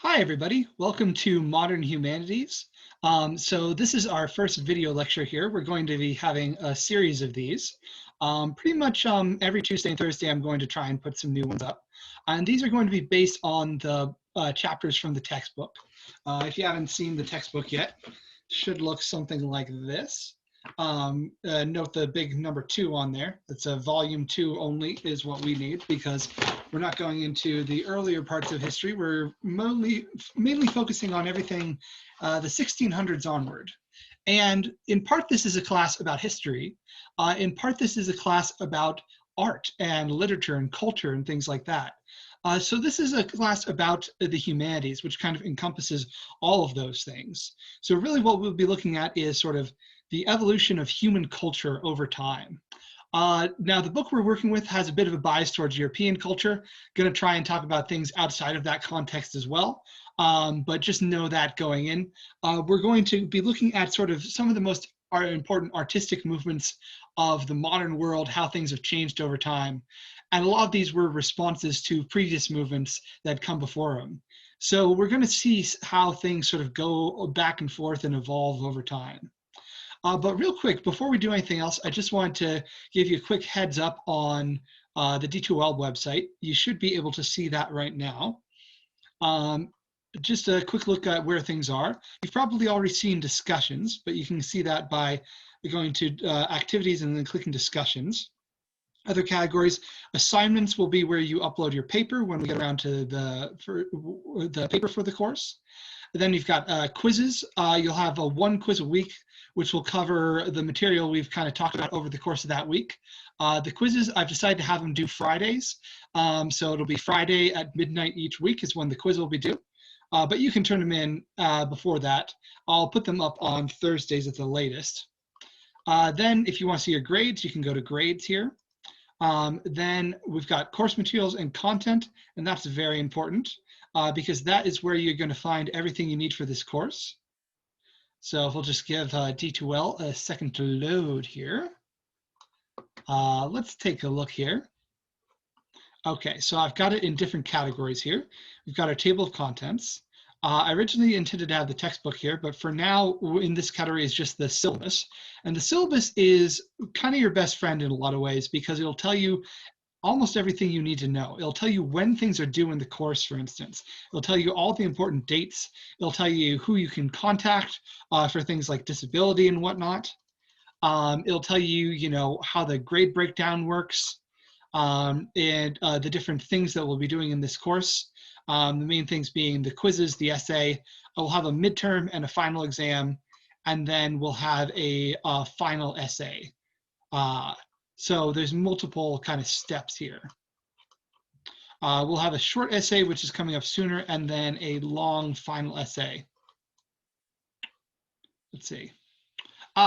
Hi, everybody. Welcome to Modern Humanities. So this is our first video lecture here. We're going to be having a series of these. Pretty much every Tuesday and Thursday, I'm going to try and put some new ones up. And these are going to be based on the chapters from the textbook. If you haven't seen the textbook yet, it should look something like this. Note the big number 2 on there. It's a volume 2 only is what we need because we're not going into the earlier parts of history. We're mainly focusing on everything the 1600s onward. And in part, this is a class about history. In part, this is a class about art and literature and culture and things like that. So this is a class about the humanities, which kind of encompasses all of those things. So really what we'll be looking at is sort of the evolution of human culture over time. Now, the book we're working with has a bit of a bias towards European culture. Going to try and talk about things outside of that context as well, but just know that going in. We're going to be looking at sort of some of the most important artistic movements of the modern world, how things have changed over time. And a lot of these were responses to previous movements that had come before them. So we're going to see how things sort of go back and forth and evolve over time. But real quick, before we do anything else, I just wanted to give you a quick heads up on the D2L website. You should be able to see that right now. Just a quick look at where things are. You've probably already seen discussions, but you can see that by going to activities and then clicking discussions. Other categories, assignments will be where you upload your paper when we get around to the paper for the course. Then you've got quizzes. You'll have one quiz a week, which will cover the material we've kind of talked about over the course of that week. The quizzes, I've decided to have them due Fridays. So it'll be Friday at midnight each week is when the quiz will be due. But you can turn them in before that. I'll put them up on Thursdays at the latest. Then if you want to see your grades, you can go to grades here. Then we've got course materials and content, and that's very important. Because that is where you're going to find everything you need for this course. So if we'll just give D2L a second to load here. Let's take a look here. Okay, so I've got it in different categories here. We've got our table of contents. I originally intended to have the textbook here, but for now, in this category is just the syllabus. And the syllabus is kind of your best friend in a lot of ways because it'll tell you almost everything you need to know. It'll tell you when things are due in the course, for instance. It'll tell you all the important dates. It'll tell you who you can contact for things like disability and whatnot. It'll tell you, how the grade breakdown works and the different things that we'll be doing in this course. The main things being the quizzes, the essay. We'll have a midterm and a final exam, and then we'll have a final essay. So there's multiple kind of steps here. We'll have a short essay, which is coming up sooner, and then a long final essay. Let's see.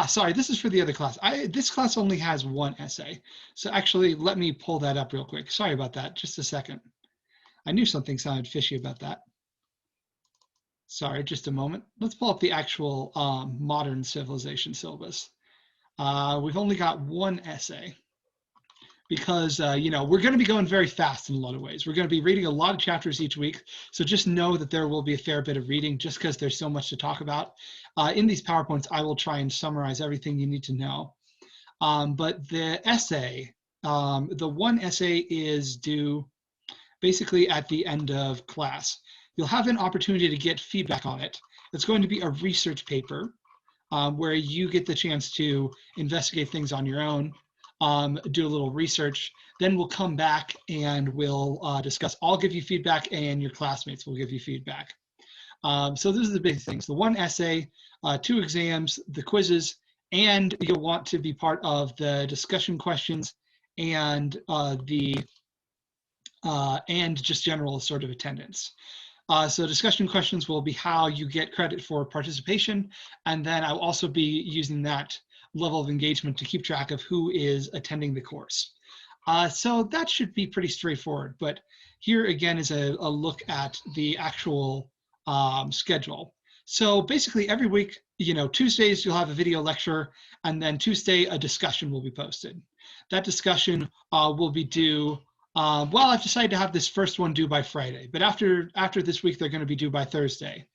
Sorry, this is for the other class. This class only has one essay. So actually, let me pull that up real quick. Sorry about that, just a second. I knew something sounded fishy about that. Sorry, just a moment. Let's pull up the actual modern civilization syllabus. We've only got one essay because, we're going to be going very fast in a lot of ways. We're going to be reading a lot of chapters each week. So just know that there will be a fair bit of reading just because there's so much to talk about. In these PowerPoints, I will try and summarize everything you need to know. But the essay, the one essay is due basically at the end of class. You'll have an opportunity to get feedback on it. It's going to be a research paper where you get the chance to investigate things on your own, do a little research, then we'll come back and we'll discuss. I'll give you feedback and your classmates will give you feedback. So those are the big things. The one essay, 2 exams, the quizzes, and you'll want to be part of the discussion questions and and just general sort of attendance. So discussion questions will be how you get credit for participation, and then I'll also be using that level of engagement to keep track of who is attending the course. So that should be pretty straightforward, but here again is a look at the actual schedule. So basically every week, Tuesdays you'll have a video lecture, and then Tuesday a discussion will be posted. That discussion will be due Well, I've decided to have this first one due by Friday, but after this week, they're going to be due by Thursday.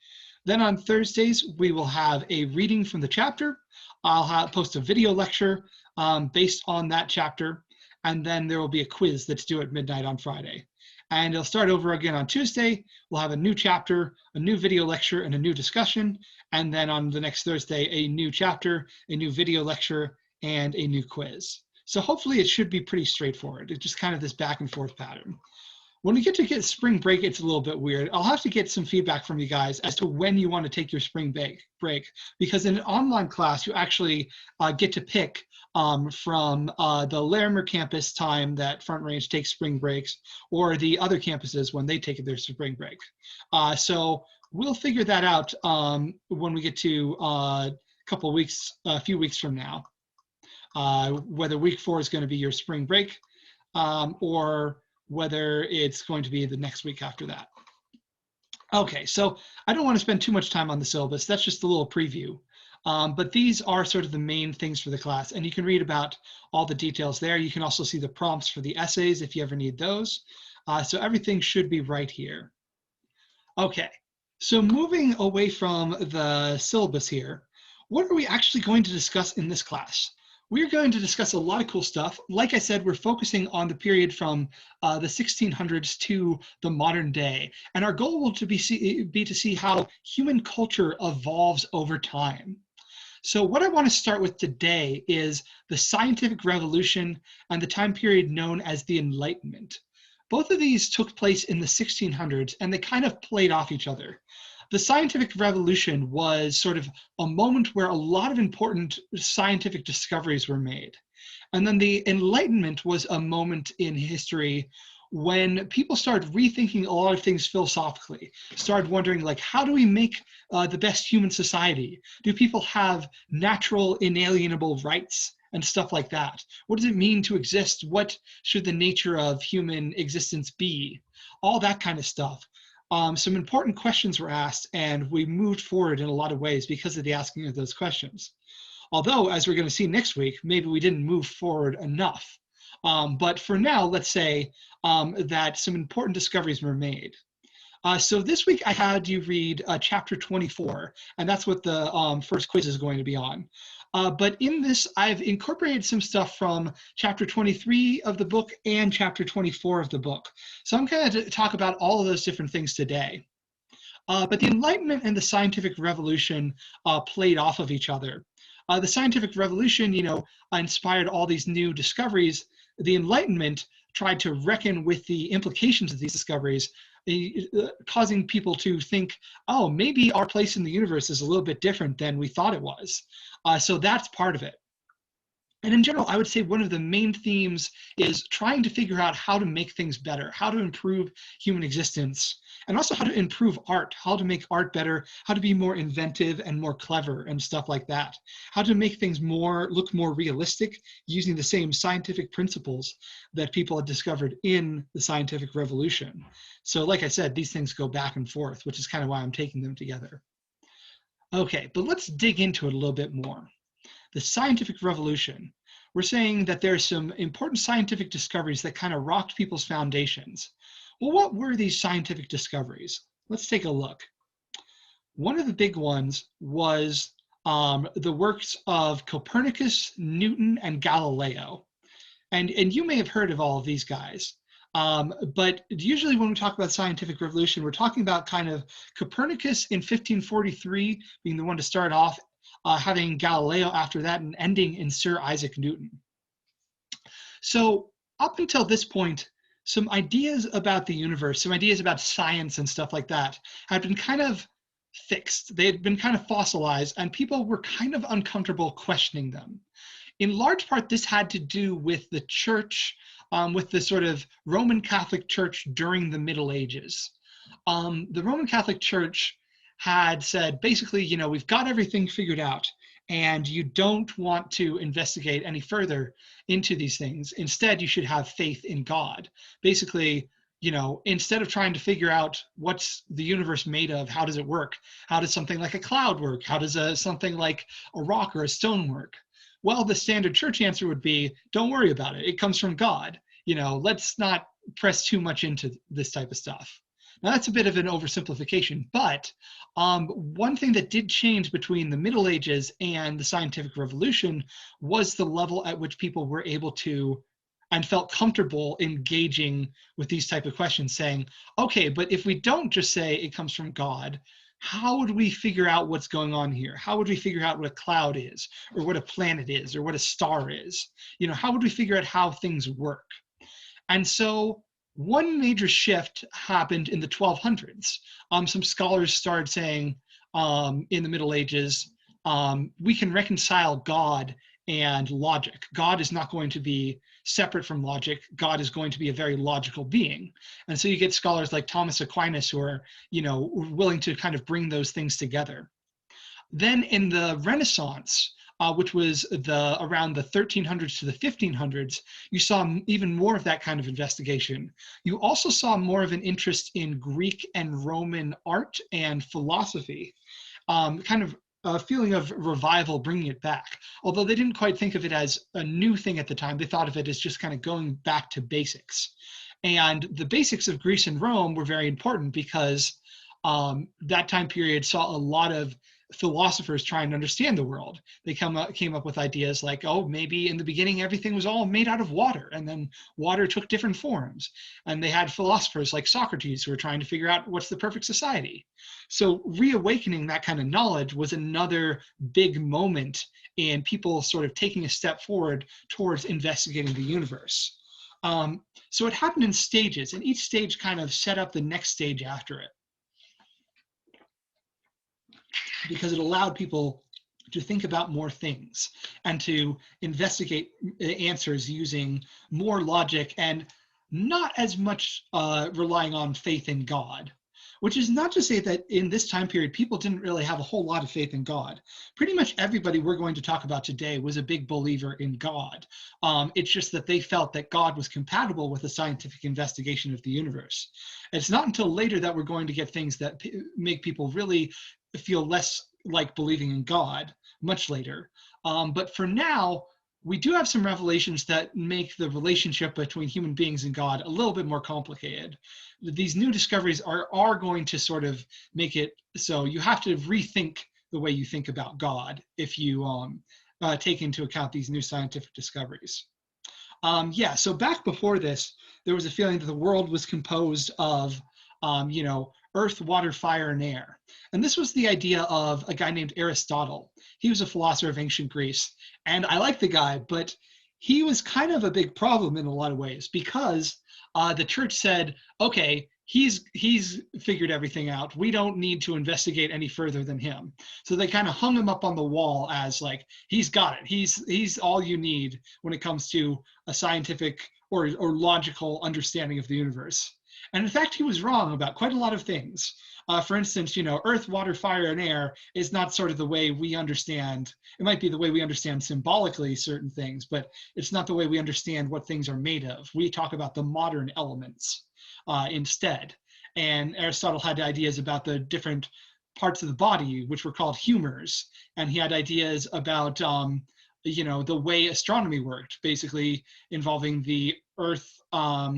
Then on Thursdays, we will have a reading from the chapter. I'll post a video lecture based on that chapter, and then there will be a quiz that's due at midnight on Friday. And it'll start over again on Tuesday. We'll have a new chapter, a new video lecture, and a new discussion. And then on the next Thursday, a new chapter, a new video lecture, and a new quiz. So hopefully it should be pretty straightforward. It's just kind of this back and forth pattern. When we get to spring break, it's a little bit weird. I'll have to get some feedback from you guys as to when you want to take your spring break, because in an online class, you actually get to pick from the Larimer campus time that Front Range takes spring breaks, or the other campuses when they take their spring break. So we'll figure that out when we get to a few weeks from now, whether week 4 is going to be your spring break or whether it's going to be the next week after that. Okay, so I don't want to spend too much time on the syllabus. That's just a little preview. But these are sort of the main things for the class, and you can read about all the details there. You can also see the prompts for the essays if you ever need those. So everything should be right here. Okay, so moving away from the syllabus here, what are we actually going to discuss in this class? We're going to discuss a lot of cool stuff. Like I said, we're focusing on the period from the 1600s to the modern day. And our goal will be to see how human culture evolves over time. So what I want to start with today is the scientific revolution and the time period known as the Enlightenment. Both of these took place in the 1600s, and they kind of played off each other. The scientific revolution was sort of a moment where a lot of important scientific discoveries were made. And then the Enlightenment was a moment in history when people started rethinking a lot of things philosophically, started wondering, like, how do we make the best human society? Do people have natural inalienable rights and stuff like that? What does it mean to exist? What should the nature of human existence be? All that kind of stuff. Some important questions were asked, and we moved forward in a lot of ways because of the asking of those questions. Although, as we're going to see next week, maybe we didn't move forward enough. But for now, let's say that some important discoveries were made. So this week I had you read chapter 24, and that's what the first quiz is going to be on. But in this, I've incorporated some stuff from chapter 23 of the book and chapter 24 of the book. So I'm going to talk about all of those different things today. But the Enlightenment and the scientific revolution played off of each other. The scientific revolution, inspired all these new discoveries. The Enlightenment tried to reckon with the implications of these discoveries, causing people to think, oh, maybe our place in the universe is a little bit different than we thought it was. So that's part of it. And in general, I would say one of the main themes is trying to figure out how to make things better, how to improve human existence, and also how to improve art, how to make art better, how to be more inventive and more clever and stuff like that, how to make things look more realistic using the same scientific principles that people had discovered in the scientific revolution. So like I said, these things go back and forth, which is kind of why I'm taking them together. Okay, but let's dig into it a little bit more. The scientific revolution. We're saying that there are some important scientific discoveries that kind of rocked people's foundations. Well, what were these scientific discoveries? Let's take a look. One of the big ones was the works of Copernicus, Newton, and Galileo. And you may have heard of all of these guys. But usually when we talk about scientific revolution, we're talking about kind of Copernicus in 1543 being the one to start off, having Galileo after that, and ending in Sir Isaac Newton. So up until this point, some ideas about the universe, some ideas about science and stuff like that had been kind of fixed. They had been kind of fossilized, and people were kind of uncomfortable questioning them. In large part, this had to do with the church, with the sort of Roman Catholic Church during the Middle Ages. The Roman Catholic Church had said, basically, we've got everything figured out, and you don't want to investigate any further into these things. Instead, you should have faith in God. Basically, instead of trying to figure out what's the universe made of, how does it work? How does something like a cloud work? How does something like a rock or a stone work? Well, the standard church answer would be, don't worry about it. It comes from God. Let's not press too much into this type of stuff. Now that's a bit of an oversimplification, but one thing that did change between the Middle Ages and the scientific revolution was the level at which people were able to and felt comfortable engaging with these type of questions, saying, okay, but if we don't just say it comes from God, how would we figure out what's going on here? How would we figure out what a cloud is, or what a planet is, or what a star is? You know, how would we figure out how things work? And so one major shift happened in the 1200s. Some scholars started saying in the Middle Ages, we can reconcile God and logic. God is not going to be separate from logic. God is going to be a very logical being. And so you get scholars like Thomas Aquinas who are, you know, willing to kind of bring those things together. Then in the Renaissance, which was around the 1300s to the 1500s, you saw even more of that kind of investigation. You also saw more of an interest in Greek and Roman art and philosophy, kind of a feeling of revival, bringing it back. Although they didn't quite think of it as a new thing at the time, they thought of it as just kind of going back to basics. And the basics of Greece and Rome were very important because that time period saw a lot of philosophers trying to understand the world. They came up with ideas like, oh, maybe in the beginning everything was all made out of water, and then water took different forms. And they had philosophers like Socrates who were trying to figure out what's the perfect society. So reawakening that kind of knowledge was another big moment in people sort of taking a step forward towards investigating the universe. So it happened in stages, and each stage kind of set up the next stage after it, because it allowed people to think about more things and to investigate answers using more logic and not as much relying on faith in God. Which is not to say that in this time period, people didn't really have a whole lot of faith in God. Pretty much everybody we're going to talk about today was a big believer in God. It's just that they felt that God was compatible with a scientific investigation of the universe. It's not until later that we're going to get things that make people really feel less like believing in God, much later. But for now, we do have some revelations that make the relationship between human beings and God a little bit more complicated. These new discoveries are going to sort of make it so you have to rethink the way you think about God if you take into account these new scientific discoveries. Yeah, so back before this, there was a feeling that the world was composed of, you know, earth, water, fire, and air. And this was the idea of a guy named Aristotle. He was a philosopher of ancient Greece. And I like the guy, but he was kind of a big problem in a lot of ways because the church said, okay, he's figured everything out. We don't need to investigate any further than him. So they kind of hung him up on the wall as like, he's got it. He's all you need when it comes to a scientific or logical understanding of the universe. And in fact, he was wrong about quite a lot of things. For instance, you know, earth, water, fire, and air is not sort of the way we understand. It might be the way we understand symbolically certain things, but it's not the way we understand what things are made of. We talk about the modern elements instead. And Aristotle had ideas about the different parts of the body, which were called humors. And he had ideas about, you know, the way astronomy worked, basically involving the Earth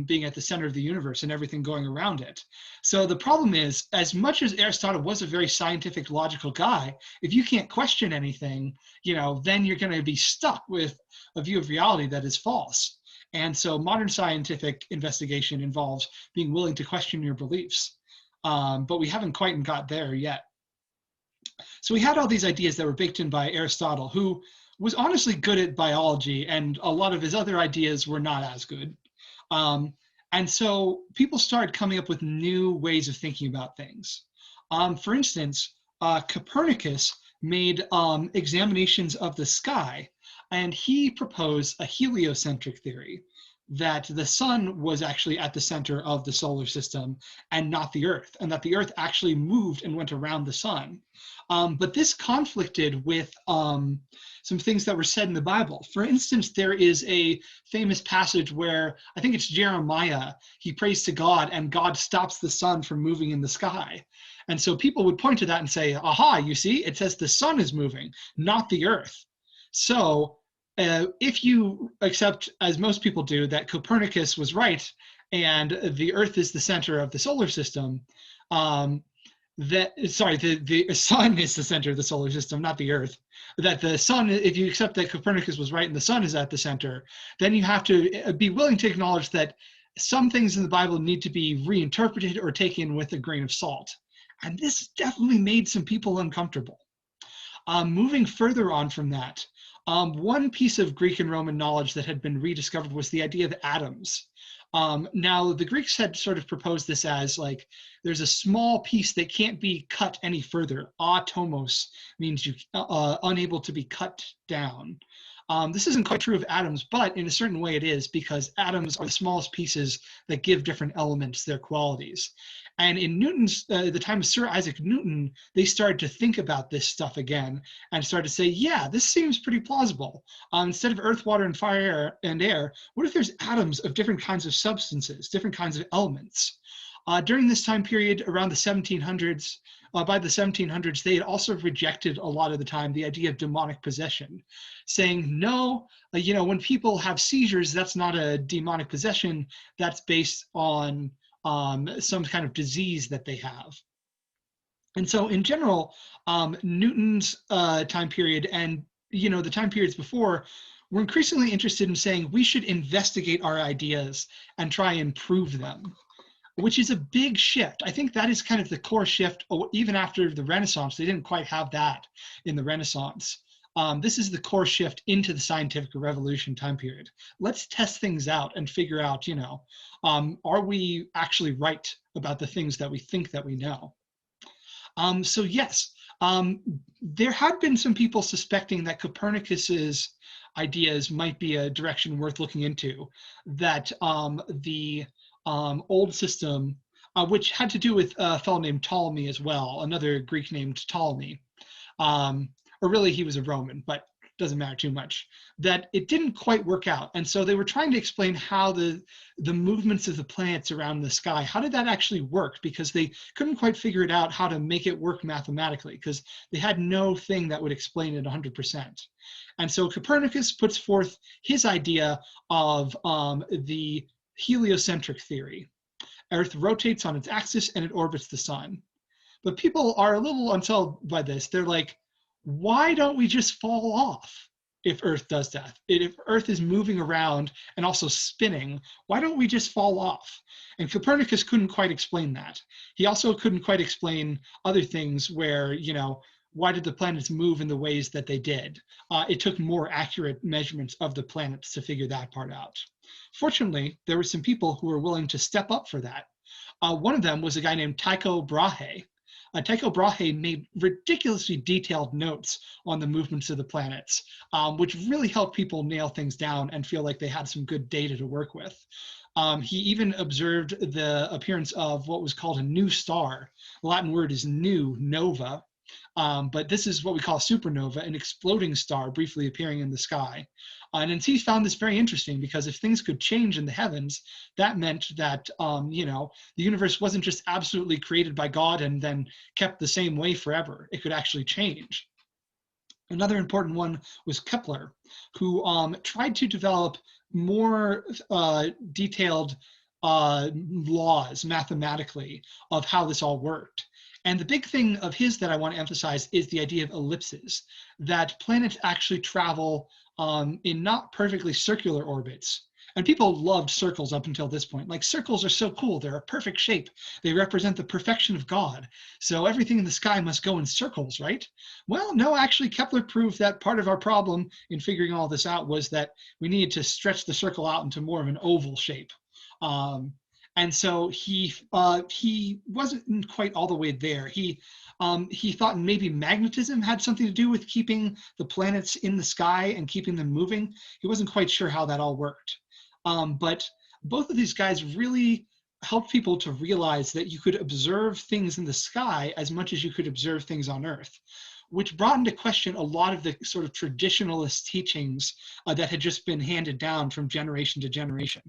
being at the center of the universe and everything going around it. So the problem is, as much as Aristotle was a very scientific, logical guy, if you can't question anything, you know, then you're going to be stuck with a view of reality that is false. And so modern scientific investigation involves being willing to question your beliefs. But we haven't quite got there yet. So we had all these ideas that were baked in by Aristotle, who was honestly good at biology, and a lot of his other ideas were not as good. And so people started coming up with new ways of thinking about things. For instance, Copernicus made examinations of the sky, and he proposed a heliocentric theory, that the sun was actually at the center of the solar system and not the earth, and that the earth actually moved and went around the sun. But this conflicted with some things that were said in the Bible. For instance, there is a famous passage where, I think it's Jeremiah, he prays to God and God stops the sun from moving in the sky. And so people would point to that and say, aha, you see, it says the sun is moving, not the earth. So if you accept, as most people do, that Copernicus was right and the Earth is the center of the solar system, um, the sun is the center of the solar system, not the Earth. That the sun, if you accept that Copernicus was right and the sun is at the center, then you have to be willing to acknowledge that some things in the Bible need to be reinterpreted or taken with a grain of salt. And this definitely made some people uncomfortable. Moving further on from that, one piece of Greek and Roman knowledge that had been rediscovered was the idea of atoms. Now, the Greeks had sort of proposed this as like, there's a small piece that can't be cut any further. Atomos means you unable to be cut down. This isn't quite true of atoms, but in a certain way it is, because atoms are the smallest pieces that give different elements their qualities. And in the time of Sir Isaac Newton, they started to think about this stuff again and started to say, yeah, this seems pretty plausible. Instead of earth, water, and fire and air, what if there's atoms of different kinds of substances, different kinds of elements? During this time period, around the 1700s, by the 1700s, they had also rejected a lot of the time the idea of demonic possession, saying, no, when people have seizures, that's not a demonic possession, that's based on some kind of disease that they have. And so in general, Newton's time period and the time periods before were increasingly interested in saying we should investigate our ideas and try and prove them, which is a big shift. I think that is kind of the core shift. Even after the Renaissance, they didn't quite have that in the Renaissance. This is the core shift into the scientific revolution time period. Let's test things out and figure out, are we actually right about the things that we think that we know? So yes, there had been some people suspecting that Copernicus's ideas might be a direction worth looking into, that the old system, which had to do with a fellow named Ptolemy as well, another Greek named Ptolemy, or really he was a Roman, but doesn't matter too much, that it didn't quite work out. And so they were trying to explain how the movements of the planets around the sky, how did that actually work? Because they couldn't quite figure it out how to make it work mathematically, because they had no thing that would explain it 100%. And so Copernicus puts forth his idea of the heliocentric theory. Earth rotates on its axis and it orbits the sun. But people are a little unsettled by this. They're like, why don't we just fall off if Earth does that? If Earth is moving around and also spinning, why don't we just fall off? And Copernicus couldn't quite explain that. He also couldn't quite explain other things where, why did the planets move in the ways that they did? It took more accurate measurements of the planets to figure that part out. Fortunately, there were some people who were willing to step up for that. One of them was a guy named Tycho Brahe. Tycho Brahe made ridiculously detailed notes on the movements of the planets, which really helped people nail things down and feel like they had some good data to work with. He even observed the appearance of what was called a new star. The Latin word is new, nova, but this is what we call supernova, an exploding star briefly appearing in the sky. And he found this very interesting because if things could change in the heavens, that meant that, the universe wasn't just absolutely created by God and then kept the same way forever. It could actually change. Another important one was Kepler, who tried to develop more detailed laws mathematically of how this all worked. And the big thing of his that I want to emphasize is the idea of ellipses, that planets actually travel in not perfectly circular orbits. And people loved circles up until this point. Like, circles are so cool. They're a perfect shape. They represent the perfection of God. So everything in the sky must go in circles, right? Well, no, actually, Kepler proved that part of our problem in figuring all this out was that we needed to stretch the circle out into more of an oval shape. And so he wasn't quite all the way there. He thought maybe magnetism had something to do with keeping the planets in the sky and keeping them moving. He wasn't quite sure how that all worked. But both of these guys really helped people to realize that you could observe things in the sky as much as you could observe things on Earth, which brought into question a lot of the sort of traditionalist teachings that had just been handed down from generation to generation.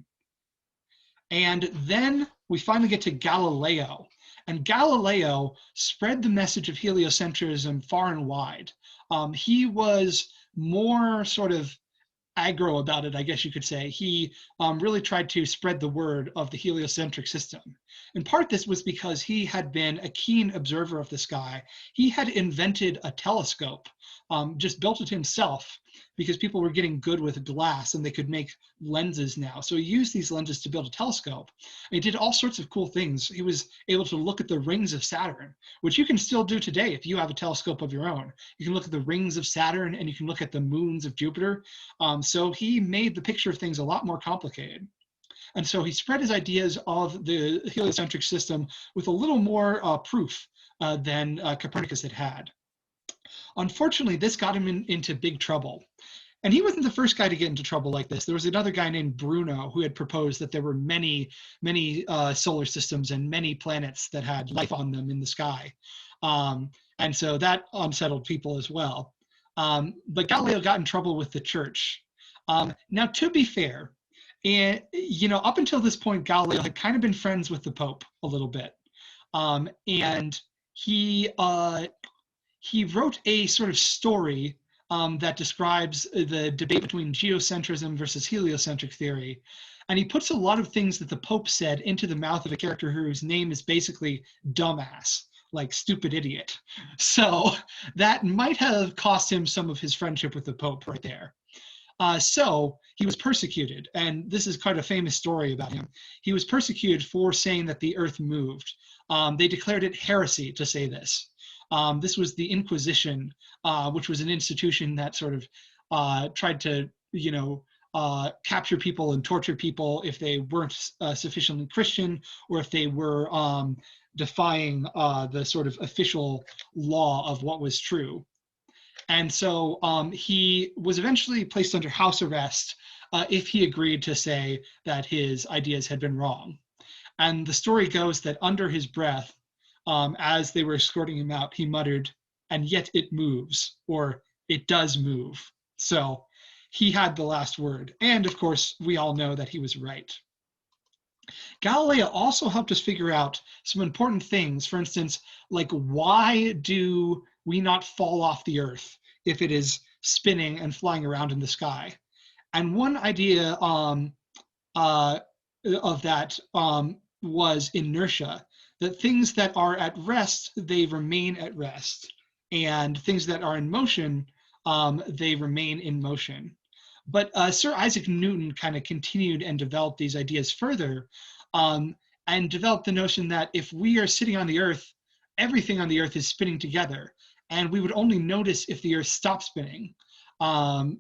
And then we finally get to Galileo. And Galileo spread the message of heliocentrism far and wide. He was more sort of aggro about it, I guess you could say. He really tried to spread the word of the heliocentric system. In part, this was because he had been a keen observer of the sky. He had invented a telescope, just built it himself, because people were getting good with glass and they could make lenses now. So he used these lenses to build a telescope. And he did all sorts of cool things. He was able to look at the rings of Saturn, which you can still do today if you have a telescope of your own. You can look at the rings of Saturn and you can look at the moons of Jupiter. So he made the picture of things a lot more complicated. And so he spread his ideas of the heliocentric system with a little more proof than Copernicus had had. Unfortunately, this got him into big trouble. And he wasn't the first guy to get into trouble like this. There was another guy named Bruno who had proposed that there were many solar systems and many planets that had life on them in the sky. And so that unsettled people as well. But Galileo got in trouble with the church. Now, to be fair, and up until this point, Galileo had kind of been friends with the Pope a little bit. And he wrote a sort of story that describes the debate between geocentrism versus heliocentric theory. And he puts a lot of things that the Pope said into the mouth of a character whose name is basically dumbass, like stupid idiot. So that might have cost him some of his friendship with the Pope right there. So he was persecuted, and this is quite a famous story about him. He was persecuted for saying that the earth moved. They declared it heresy to say this. This was the Inquisition, which was an institution that sort of tried to, capture people and torture people if they weren't sufficiently Christian, or if they were defying the sort of official law of what was true. And so he was eventually placed under house arrest if he agreed to say that his ideas had been wrong. And the story goes that under his breath, as they were escorting him out, he muttered, "And yet it moves," or "it does move." So he had the last word. And of course, we all know that he was right. Galileo also helped us figure out some important things. For instance, like, why do we not fall off the earth if it is spinning and flying around in the sky? And one idea of that was inertia, that things that are at rest, they remain at rest. And things that are in motion, they remain in motion. But Sir Isaac Newton kind of continued and developed these ideas further, and developed the notion that if we are sitting on the earth, everything on the earth is spinning together, and we would only notice if the earth stopped spinning. The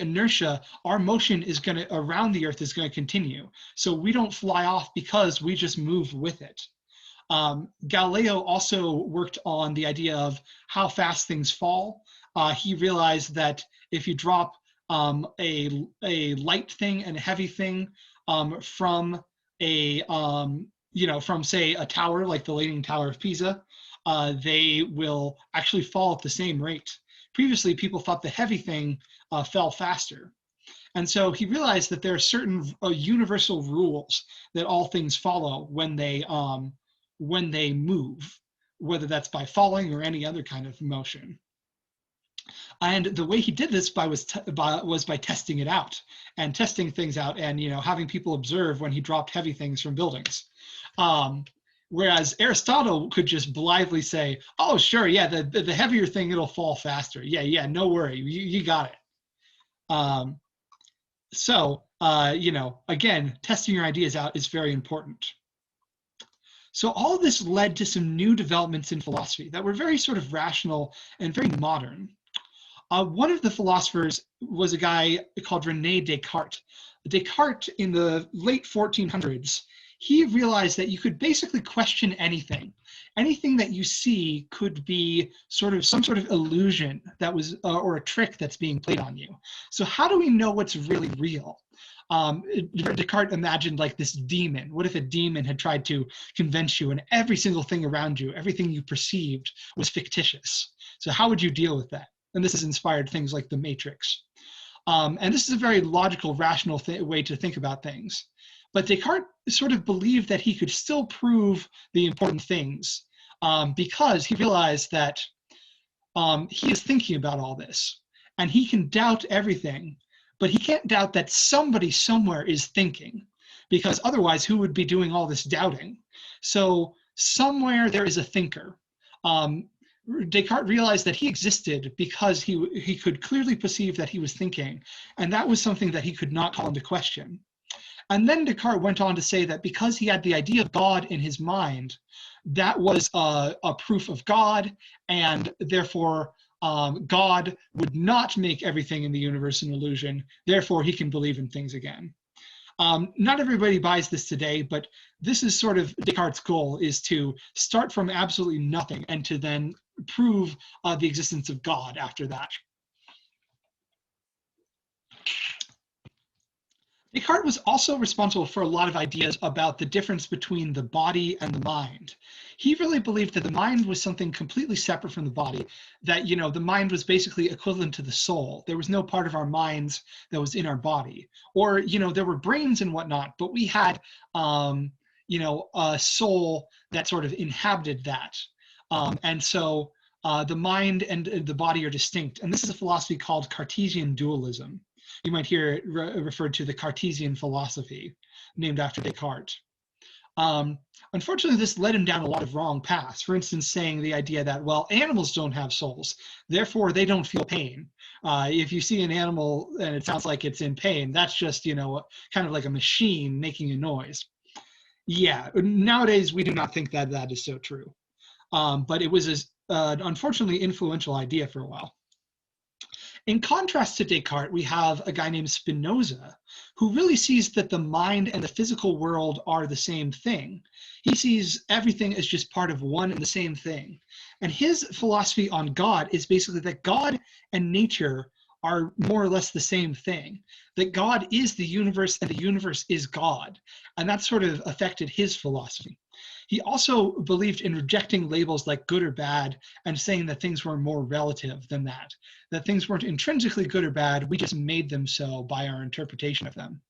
inertia, our motion is going to around the earth is going to continue. So we don't fly off because we just move with it. Galileo also worked on the idea of how fast things fall. He realized that if you drop a light thing and a heavy thing from from say a tower like the Leaning Tower of Pisa, they will actually fall at the same rate. Previously, people thought the heavy thing fell faster. And so he realized that there are certain universal rules that all things follow when they move, whether that's by falling or any other kind of motion. And the way he did this was by testing it out and testing things out, and having people observe when he dropped heavy things from buildings. Whereas Aristotle could just blithely say, "Oh, sure, yeah, the heavier thing, it'll fall faster. Yeah, no worry, you got it." Again, testing your ideas out is very important. So all of this led to some new developments in philosophy that were very sort of rational and very modern. One of the philosophers was a guy called René Descartes. Descartes, in the late 1400s, he realized that you could basically question anything. Anything that you see could be some sort of illusion that was, or a trick that's being played on you. So how do we know what's really real? Descartes imagined like this demon. What if a demon had tried to convince you and every single thing around you, everything you perceived was fictitious? So how would you deal with that? And this has inspired things like the Matrix. And this is a very logical, rational way to think about things. But Descartes sort of believed that he could still prove the important things because he realized that he is thinking about all this. and he can doubt everything, but he can't doubt that somebody somewhere is thinking, because otherwise who would be doing all this doubting? So somewhere there is a thinker. Um, Descartes realized that he existed because he could clearly perceive that he was thinking, and that was something that he could not call into question. And then Descartes went on to say that because he had the idea of God in his mind, that was a proof of God, and therefore God would not make everything in the universe an illusion. Therefore, he can believe in things again. Not everybody buys this today, but this is sort of Descartes' goal, is to start from absolutely nothing and to then prove the existence of God after that. Descartes was also responsible for a lot of ideas about the difference between the body and the mind. He really believed that the mind was something completely separate from the body, that, you know, the mind was basically equivalent to the soul. There was no part of our minds that was in our body. Or, you know, there were brains and whatnot, but we had, you know, a soul that sort of inhabited that. And so the mind and the body are distinct. And this is a philosophy called Cartesian dualism. You might hear it referred to the Cartesian philosophy, named after Descartes. Unfortunately, this led him down a lot of wrong paths. For instance, saying the idea that, well, animals don't have souls, therefore they don't feel pain. If you see an animal and it sounds like it's in pain, that's just, you know, kind of like a machine making a noise. Yeah, nowadays we do not think that that is so true. But it was an unfortunately influential idea for a while. In contrast to Descartes, we have a guy named Spinoza, who really sees that the mind and the physical world are the same thing. He sees everything as just part of one and the same thing. And his philosophy on God is basically that God and nature are more or less the same thing, that God is the universe and the universe is God. And that sort of affected his philosophy. He also believed in rejecting labels like good or bad and saying that things were more relative than that things weren't intrinsically good or bad, we just made them so by our interpretation of them.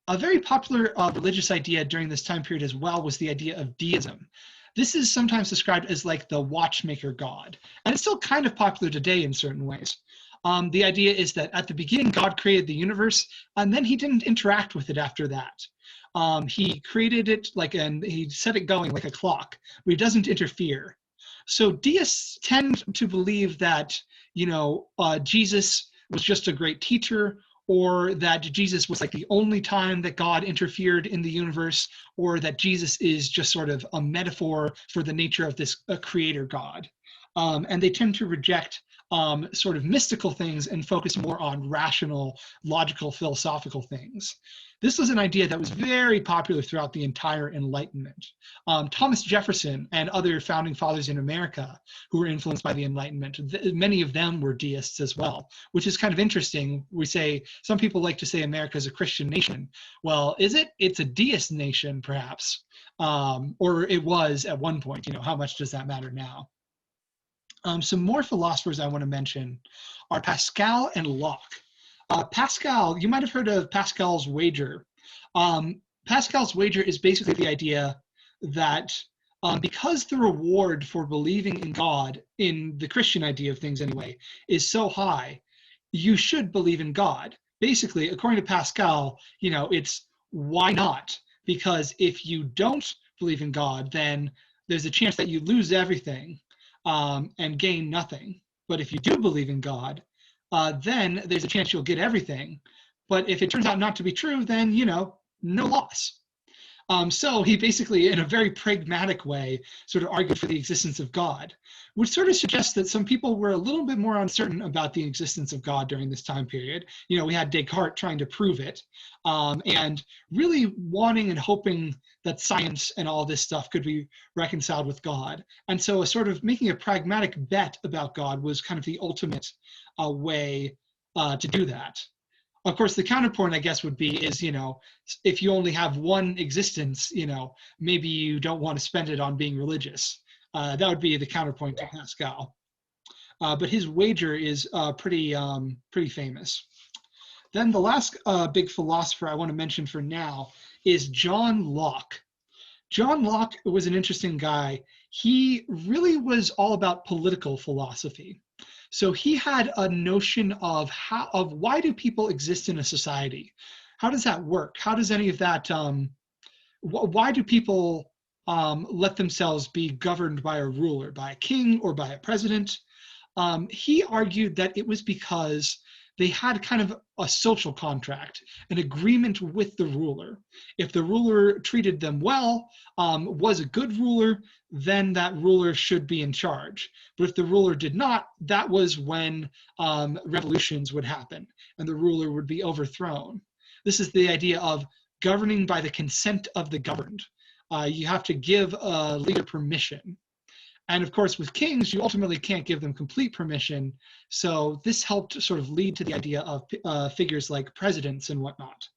A very popular religious idea during this time period as well was the idea of deism. This is sometimes described as like the watchmaker god, and it's still kind of popular today in certain ways. The idea is that at the beginning, God created the universe, and then he didn't interact with it after that. He created it and he set it going like a clock, but he doesn't interfere. So deists tend to believe that, you know, Jesus was just a great teacher, or that Jesus was like the only time that God interfered in the universe, or that Jesus is just sort of a metaphor for the nature of this creator God. And they tend to reject sort of mystical things and focus more on rational, logical, philosophical things. This was an idea that was very popular throughout the entire Enlightenment. Thomas Jefferson and other founding fathers in America who were influenced by the Enlightenment, many of them were deists as well, which is kind of interesting. We say, some people like to say America is a Christian nation. Well, is it? It's a deist nation, perhaps, or it was at one point. You know, how much does that matter now? Some more philosophers I want to mention are Pascal and Locke. Pascal, you might have heard of Pascal's wager. Pascal's wager is basically the idea that because the reward for believing in God, in the Christian idea of things anyway, is so high, you should believe in God. Basically, according to Pascal, you know, it's why not? Because if you don't believe in God, then there's a chance that you lose everything and gain nothing. But if you do believe in God, then there's a chance you'll get everything. But if it turns out not to be true, then, you know, no loss. So he basically, in a very pragmatic way, sort of argued for the existence of God, which sort of suggests that some people were a little bit more uncertain about the existence of God during this time period. You know, we had Descartes trying to prove it, and really wanting and hoping that science and all this stuff could be reconciled with God. And so sort of making a pragmatic bet about God was kind of the ultimate way to do that. Of course, the counterpoint, I guess, would be is, you know, if you only have one existence, you know, maybe you don't want to spend it on being religious. That would be the counterpoint to Pascal. But his wager is pretty famous. Then the last big philosopher I want to mention for now is John Locke. John Locke was an interesting guy. He really was all about political philosophy. So he had a notion of why do people exist in a society? How does that work? How does any of that, why do people let themselves be governed by a ruler, by a king or by a president? He argued that it was because they had kind of a social contract, an agreement with the ruler. If the ruler treated them well, was a good ruler, then that ruler should be in charge. But if the ruler did not, that was when revolutions would happen and the ruler would be overthrown. This is the idea of governing by the consent of the governed. You have to give a leader permission. And of course, with kings, you ultimately can't give them complete permission. So this helped sort of lead to the idea of figures like presidents and whatnot.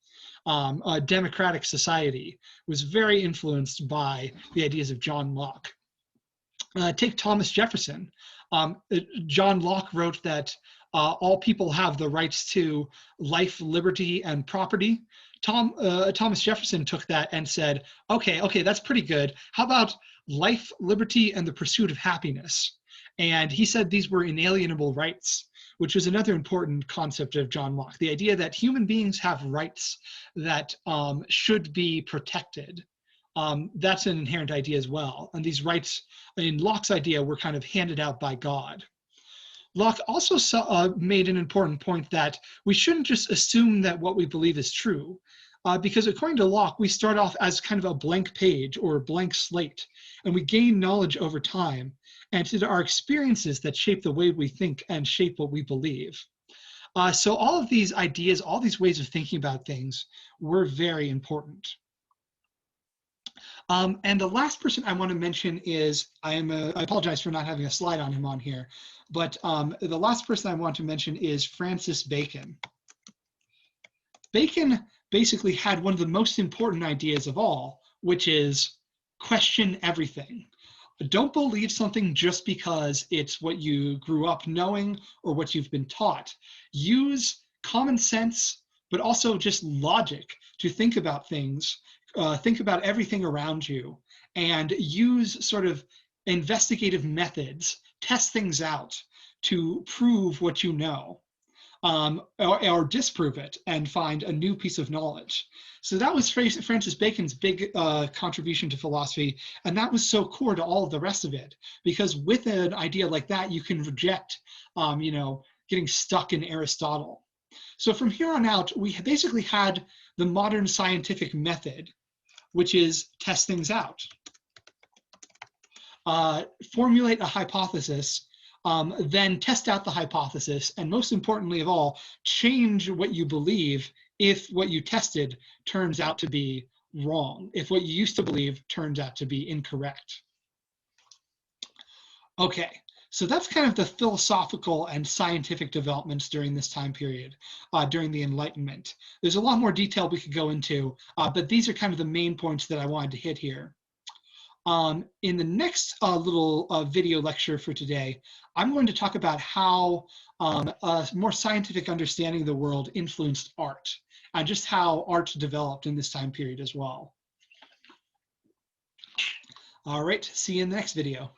A democratic society was very influenced by the ideas of John Locke. Take Thomas Jefferson. John Locke wrote that all people have the rights to life, liberty, and property. Thomas Jefferson took that and said, okay, that's pretty good. How about life, liberty, and the pursuit of happiness? And he said these were inalienable rights, which was another important concept of John Locke, the idea that human beings have rights that should be protected. That's an inherent idea as well. And these rights in Locke's idea were kind of handed out by God. Locke also made an important point that we shouldn't just assume that what we believe is true, because according to Locke, we start off as kind of a blank page or a blank slate, and we gain knowledge over time, and it's our experiences that shape the way we think and shape what we believe. So all of these ideas, all these ways of thinking about things were very important. And the last person I want to mention is, I apologize for not having a slide on him on here, but the last person I want to mention is Francis Bacon. Bacon basically had one of the most important ideas of all, which is question everything. Don't believe something just because it's what you grew up knowing or what you've been taught. Use common sense, but also just logic to think about things. Think about everything around you and use sort of investigative methods, test things out to prove what you know, or disprove it and find a new piece of knowledge. So that was Francis Bacon's big contribution to philosophy, and that was so core to all of the rest of it, because with an idea like that, you can reject, getting stuck in Aristotle. So from here on out, we basically had the modern scientific method, which is test things out. Formulate a hypothesis, then test out the hypothesis, and most importantly of all, change what you believe if what you tested turns out to be wrong, if what you used to believe turns out to be incorrect. Okay, so that's kind of the philosophical and scientific developments during this time period, during the Enlightenment. There's a lot more detail we could go into, but these are kind of the main points that I wanted to hit here. In the next little video lecture for today, I'm going to talk about how a more scientific understanding of the world influenced art, and just how art developed in this time period as well. All right, see you in the next video.